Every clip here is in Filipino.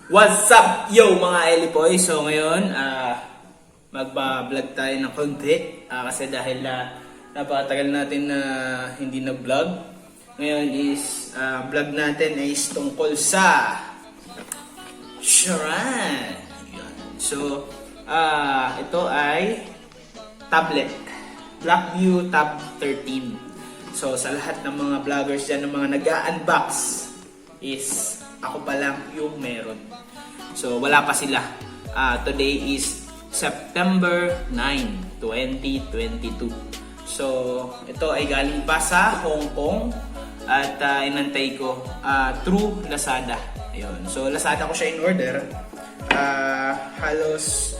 What's up, yo mga Elipoy? So ngayon, magba-vlog tayo ng konti kasi dahil napakatagal natin na hindi na-vlog. Ngayon is, vlog natin is tungkol sa Sharan. So, ito ay tablet. Blackview Tab 13. So, sa lahat ng mga vloggers dyan, ng mga nag-unbox is ako pa lang yung meron. So, wala pa sila. Today is September 9, 2022. So, ito ay galing pa sa Hong Kong at inantay ko through Lazada. Ayun. So, Lazada ko siya in order. Halos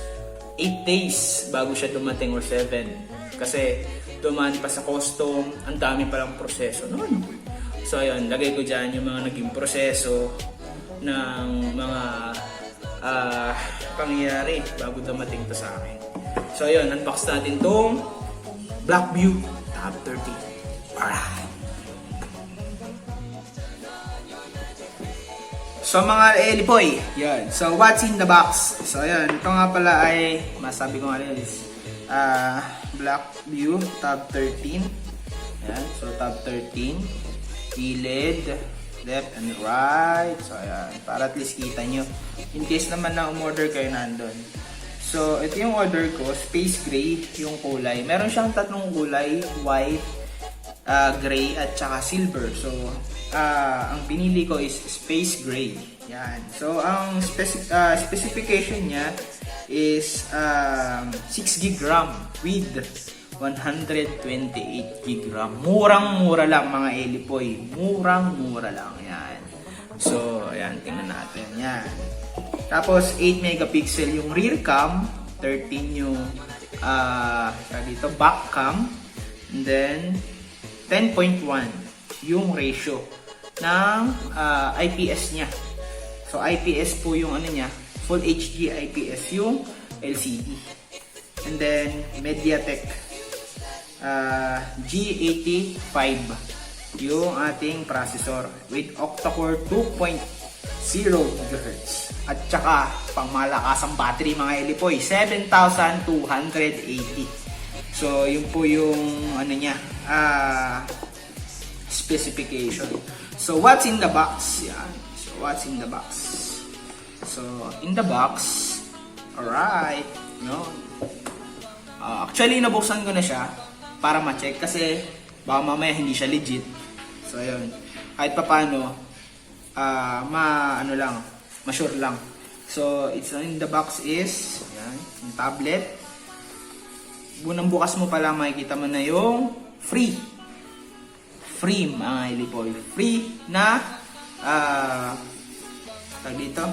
8 days bago siya dumating or 7. Kasi dumaan pa sa custom, ang dami palang proseso noon. So ayun, lagay ko dyan yung mga naging proseso ng mga pangyayari bago dumating to sa akin. So ayun, unbox natin tong Blackview Tab 13. Alright! So mga Elipoy, yan. So what's in the box? So ayun, ito nga pala ay, masabi ko nga rin is Blackview Tab 13. Yan, so Tab 13. Gilid, left and right. So ayan, para at least kita nyo. In case naman na umorder kayo nandun. So ito yung order ko, space gray yung kulay. Meron siyang tatlong kulay, white, gray at saka silver. So ang pinili ko is space gray. Yan. So ang specification niya is 6 GB RAM with 128 GB RAM. Murang-mura lang mga Elipoy. Murang-mura lang. Yan. So, ayan. Tingnan natin. Yan. Tapos, 8 megapixel yung rear cam. 13 yung dito, back cam. And then, 10.1 yung ratio ng IPS niya. So, IPS po yung ano niya. Full HD IPS yung LCD. And then, MediaTek G85 yung ating processor with octa-core 2.0 GHz. At saka, pang malakasang battery mga Elipoy, 7,280. So, yun po yung ano niya, specification. So, what's in the box? Yan. So, what's in the box? So, in the box, alright, no? Actually, nabuksan ko na siya para ma-check kasi baka mamaya hindi siya legit. So, ayun. Kahit pa paano, ma-sure lang. So, it's in the box is, ayan, yung tablet. Bunang bukas mo pala, makikita mo na yung free mga Elipoy. Free na, tag dito,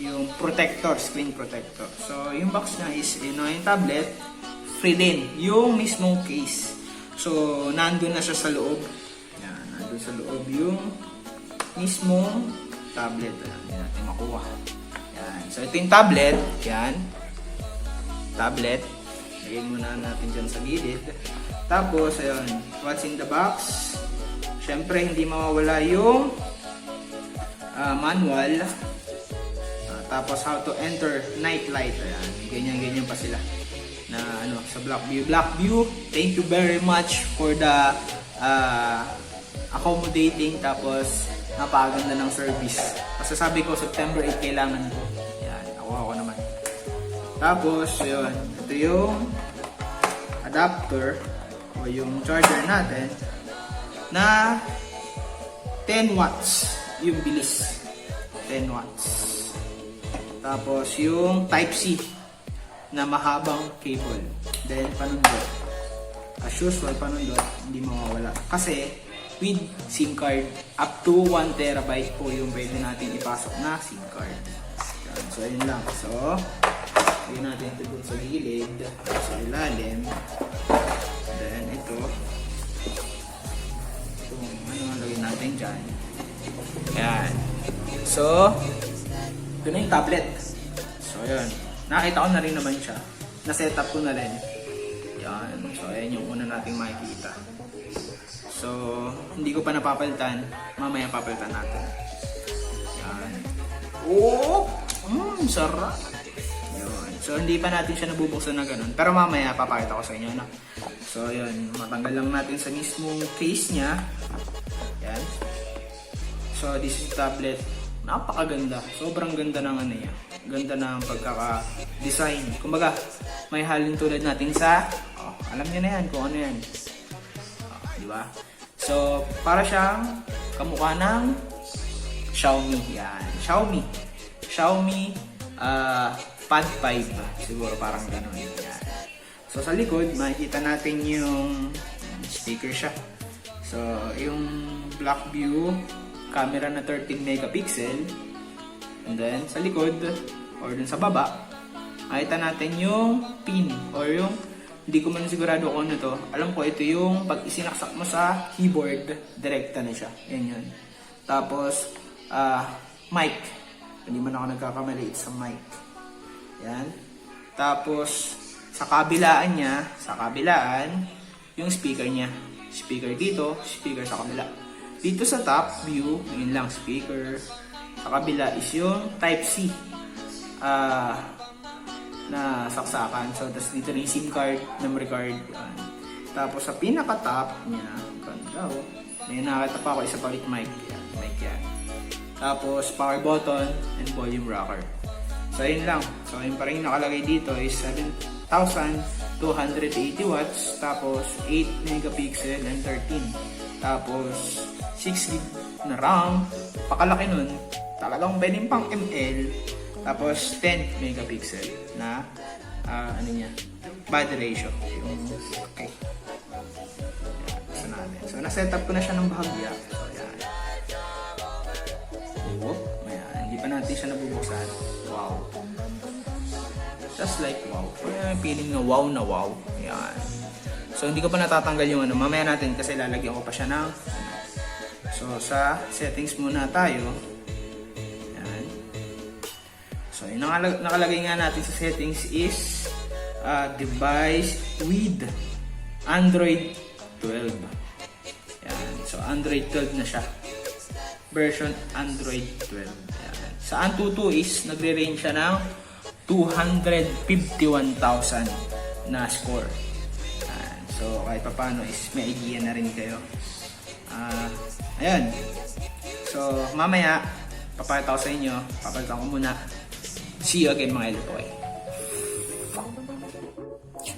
yung protector, screen protector. So, yung box na is, yung tablet, free din. Yung mismong case. So, nandun na siya sa loob. Yan, nandun sa loob yung mismong tablet. Ayan, hindi natin makuha. Yan. So, ito yung tablet. Yan. Tablet. Lagyan muna natin dyan sa gilid. Tapos, ayun, what's in the box? Siyempre, hindi mawawala yung manual. Tapos how to enter night light. Ayan, ganyan pa sila na ano sa Blackview. Thank you very much for the accommodating, tapos napakaganda ng service. Kasi sabi ko September 8 kailangan ko. Ayan, ako naman. Tapos yun, ito yung adapter o yung charger natin na 10 watts yung bilis. 10 watts. Tapos yung Type-C na mahabang cable. Then panundot. As usual, panundot, hindi mawawala. Kasi with SIM card, up to 1 terabyte po yung pwede natin ipasok na SIM card. Yan. So ayun lang. So, yun natin ito dun sa gilid, sa ilalim. Then ito. Ano lagyan natin dyan. Yan. So, ito na yung tablet. So, yun. Nakita ko na rin naman siya. Na-setup ko na rin. Yan. So, ayan yung una nating makikita. So, hindi ko pa napapalitan. Mamaya papalitan natin. Yan. Oh! Sarap. Yun. So, hindi pa natin siya nabubuksan na ganun. Pero mamaya, papakita ko sa inyo, no? So, yun. Matanggal lang natin sa mismong case niya. Yan. So, this is tablet. Napakaganda. Sobrang ganda ng ano yan. Ganda ng pagkaka-design. Kumbaga, may halin tulad natin sa... alam niyo na yan kung ano yan. Di ba? So, para siyang kamukha ng Xiaomi. Yan. Xiaomi Pad 5. Siguro parang gano'n. Yan. So, sa likod, makikita natin yung speaker siya. So, yung black view, camera na 13 megapixel. And then, sa likod, or dun sa baba, makita natin yung pin, or yung, hindi ko man sigurado kung ano to. Alam ko, ito yung pag isinaksak mo sa keyboard, direkta na siya. Yan yun. Tapos, mic. Hindi man ako nagkakamali sa mic. Yan. Tapos, sa kabilaan niya, yung speaker niya. Speaker dito, speaker sa kabila. Dito sa top view, yun lang speaker. Sa kabila is yung Type-C na saksakan. So, tapos dito rin SIM card, memory card. Yan. Tapos sa pinaka-top niya, ganda oh. May nakita pa ako isa pa ulit mic. Yan, mic yan. Tapos power button and volume rocker. So, yun lang. So, yun pa rin nakalagay dito is 7,280 watts. Tapos 8 megapixel and 13. Tapos 6 GB na RAM. Pakalaki nun. Talagang pwedeng pang ML. Tapos 10 megapixel na ano niya, battery ratio. Okay. So, na-setup ko na siya ng bahagya. So, yan. Whoop. Ayan. Hindi pa natin siya nabubuksan. Wow. Just like wow. May feeling na wow na wow. Ayan. So, hindi ko pa natatanggal yung ano. Mamaya natin kasi lalagyan ko pa siya ng so, sa settings muna tayo. Ayan. So, yung nakalagay nga natin sa settings is device with Android 12. Ayan. So, Android 12 na siya. Version Android 12. Ayan. Sa Antutu is nagre-range siya ng 251,000 na score. Ayan. So, kahit pa paano is may idea na rin kayo. Ayan. So, mamaya, papakita ko sa inyo. Papalitan ko muna. See you again mga Elipoy.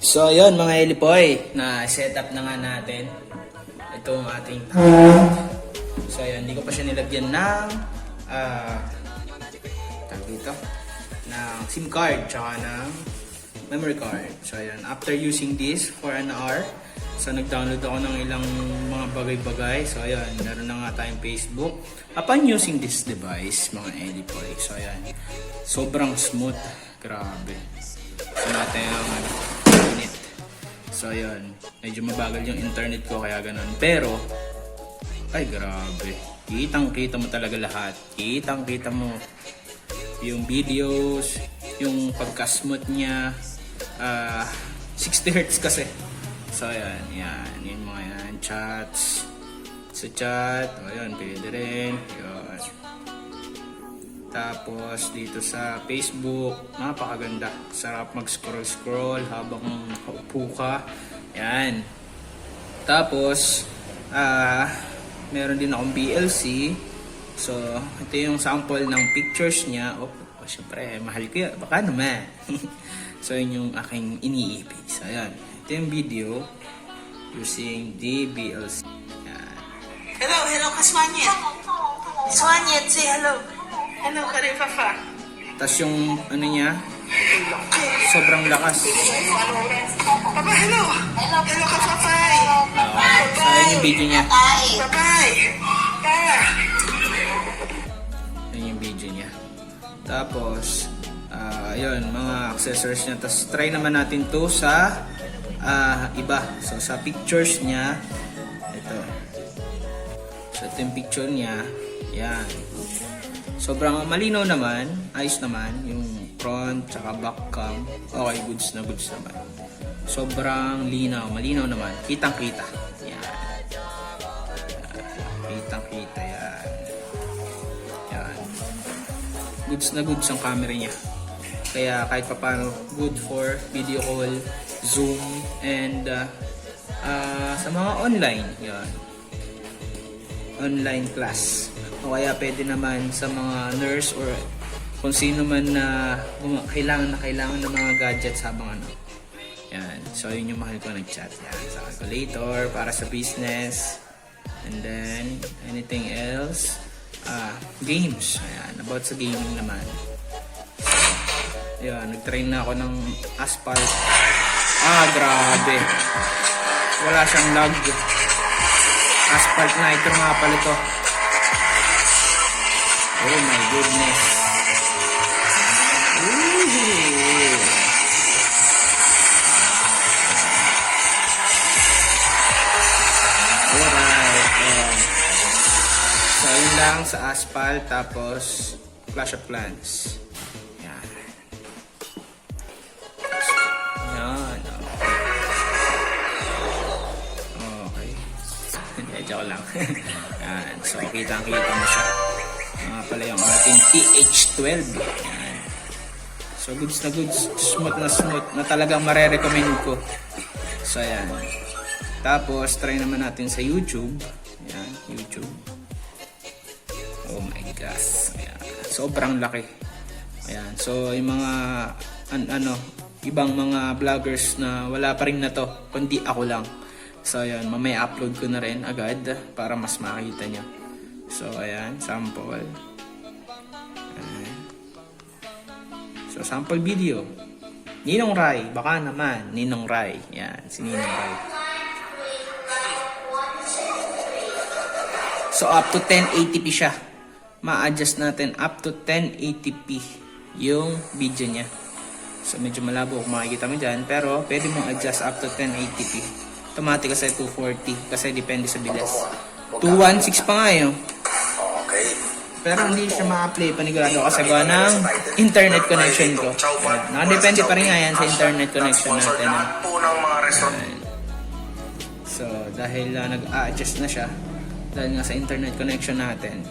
So, ayun mga Elipoy. Na-setup na nga natin itong ating tablet. So, ayun. Hindi ko pa siya nilagyan ng tawag dito, ng SIM card tsaka ng memory card. So, ayun. After using this for an hour, so, nag-download ako ng ilang mga bagay-bagay. So, ayan, meron na nga tayong Facebook. Upon using this device, mga Elipoy, so, ayan, sobrang smooth. Grabe. So, natin ang unit. So, ayan, medyo mabagal yung internet ko, kaya ganun. Pero, ay, grabe. Kitang-kita mo talaga lahat. Kitang-kita mo yung videos, yung pagka-smooth niya. 60 Hz kasi. So, ayan, yung mga yan, chats. Sa chat, ayan, pwede rin. Ayan. Tapos, dito sa Facebook, napakaganda. Sarap mag-scroll-scroll habang kaupo ka. Ayan. Tapos, meron din akong BLC. So, ito yung sample ng pictures niya. Syempre, mahal ko yan. Baka naman. So, yun yung aking iniipig. So, ayan. Ito yung video using DBLC. Yan. Hello, Kaswanyet. Kaswanyet, say hello. Hello, Kare Papa. Tapos yung ano niya, sobrang lakas. Papa, hello. Hello, Kaswapay. So, yun yung video niya. Papay. Yun yung video niya. Tapos, ayun, mga accessories niya. Tapos, try naman natin to sa iba. So, sa pictures niya, ito. So, ito yung picture niya. Yan. Sobrang malinaw naman. Ayos naman. Yung front, tsaka back cam. Okay, goods na goods naman. Sobrang linaw. Malinaw naman. Kitang-kita. Yan. Kitang-kita yan. Yan. goods na goods ang camera niya. Kaya kahit papaano, good for video call, Zoom, and sa mga online, yan. Online class. O kaya pwede naman sa mga nurse or kung sino man na kailangan ng mga gadgets habang ano. Yan. So, yun yung mahal ko nag-chat. Yan. Sa calculator, para sa business. And then, anything else. Games. Ayan. About sa gaming naman. Yan. Nag-train na ako ng Asphalt. Grabe. Wala siyang lag. Asphalt Nitro nga pala to. Oh my goodness. Ooh. Alright. So, yun lang sa Asphalt. Tapos, Clash of Clans. Yan. Yan. Okay. Hindi, joke lang. Yan. So, kitang-kita mo siya. Pala yung ating TH12. Yan. So, goods na goods. Smooth na talagang marerecommend ko. So, ayan. Tapos, try naman natin sa YouTube. Ayan, YouTube. Oh my gosh. Ayan. Sobrang laki. Ayan. So, yung mga, ibang mga vloggers na wala pa rin na to, kundi ako lang. So, ayan. Mamaya upload ko na rin agad para mas makita nyo. So, ayan. Sample. Ayan. So, sample video. Ninong Rai. Baka naman. Ninong Rai. Ayan. Si Ninong Rai. So, up to 1080p siya. Ma-adjust natin up to 1080p yung video niya. So, medyo malabo kung makikita mo dyan. Pero, pwede mong adjust up to 1080p. Automatic kasi 240. Kasi depende sa bilis. 216 pa nga yun. Pero hindi siya ma-play panigurado kasi gawa ng internet connection ko. Nakadepende pa rin nga yan sa internet connection natin. So, dahil nag-a-adjust na siya, dahil nga sa internet connection natin.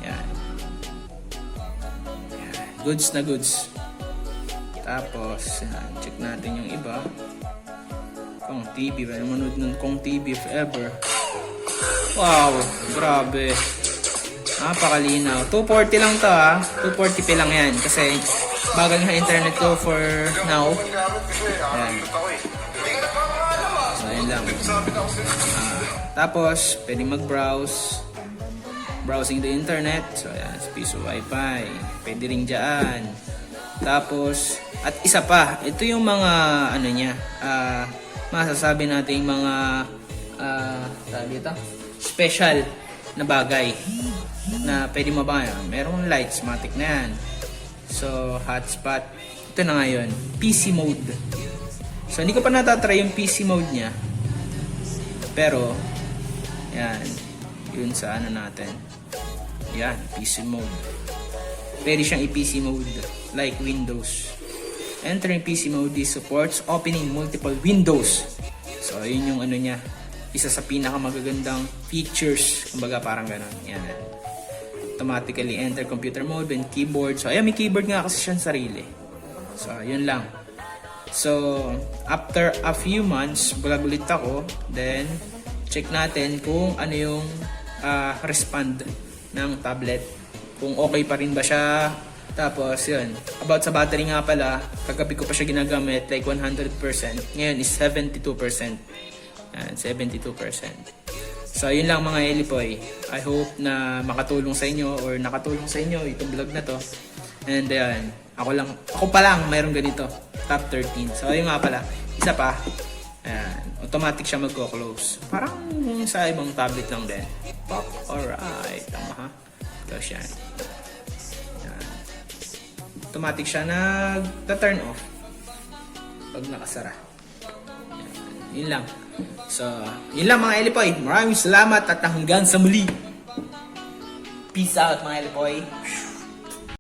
Yan. Yan. Goods na goods. Tapos, yan. Check natin yung iba. Kong TV. Well, manood nun Kong TV if ever. Wow! Grabe. Napakalinaw. 240 lang to ha. 240p lang yan. Kasi bagal nga internet ko for now. Yan. So, yun lang. Tapos, pwede mag-browse. Browsing the internet. So, ayan. Piso Wi-Fi. Pwede rin dyan. Tapos, at isa pa. Ito yung mga, masasabi natin mga, special na bagay. Na pwede mabayan. Merong lights. Matic na yan. So, hotspot. Ito na ngayon. PC mode. So, hindi ko pa natatry yung PC mode niya. Pero, yan. Yun sa natin. Yan, PC mode. Pwede siyang i-PC mode. Like Windows. Entering PC mode, this supports opening multiple windows. So, yun yung niya. Isa sa pinakamagagandang features. Kumbaga, parang gano'n. Yan. Automatically enter computer mode and keyboard. So, ayan, may keyboard nga kasi siyang sarili. So, yun lang. So, after a few months, vlog ulit ako. Then, check natin kung ano yung respond ng tablet. Kung okay pa rin ba siya. Tapos, yun. About sa battery nga pala, kagabi ko pa siya ginagamit, like 100%. Ngayon is 72%. Yan, 72%. So, yun lang mga Elipoy. I hope na makatulong sa inyo or nakatulong sa inyo itong vlog na to. And ayan, ako pa lang mayroong ganito. Top 13. So, ayun nga pala. Isa pa. Ayan, automatic siya magko-close. Parang sa ibang tablet lang din. Pop. Alright. Tama ha. Close yan. Ayan. Automatic siya nag-turn off. Pag nakasara. Ayan. Yun lang. So, yun lang mga Elipoy. Maraming salamat at hanggang sa muli. Peace out mga Elipoy.